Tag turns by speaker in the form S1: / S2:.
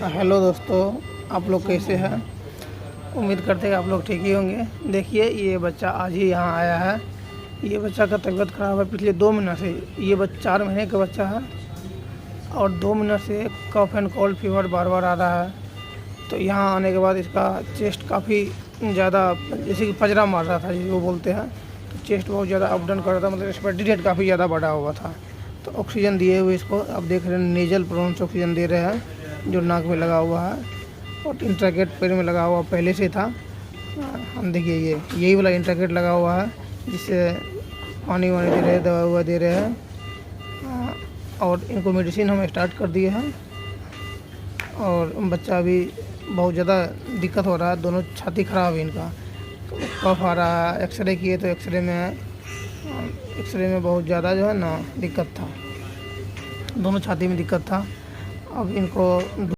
S1: Hello दोस्तों, आप लोग कैसे हैं। उम्मीद करते हैं आप लोग ठीक ही होंगे। देखिए, ये बच्चा आज ही यहाँ आया है। ये बच्चा का तबीयत ख़राब है पिछले 2 महीने से। ये 4 महीने का बच्चा है और 2 महीने से कफ एंड कोल्ड फीवर बार बार आ रहा है। तो यहाँ आने के बाद इसका चेस्ट काफ़ी ज़्यादा, जैसे कि पजरा मार रहा था जिसको बोलते हैं। तो चेस्ट बहुत ज़्यादा अप डाउन कर रहा था, मतलब रेस्पिरेटरी रेट काफ़ी ज़्यादा बढ़ा हुआ था। तो ऑक्सीजन दिए हुए इसको आप देख रहे हैं, नेजल प्रोन्स ऑक्सीजन दे रहे हैं जो नाक में लगा हुआ है और इंट्राकेट पैर में लगा हुआ पहले से था। हम देखिए यही वाला इंट्राकेट लगा हुआ है जिससे पानी वानी दे रहे हैं, दवा हुआ दे रहे हैं। और इनको मेडिसिन हम स्टार्ट कर दिए हैं और बच्चा अभी बहुत ज़्यादा दिक्कत हो रहा है। दोनों छाती ख़राब है इनका, तो कफ आ रहा है। एक्सरे किए तो एक्सरे में बहुत ज़्यादा जो है ना दिक्कत था, दोनों छाती में दिक्कत था। अब इनको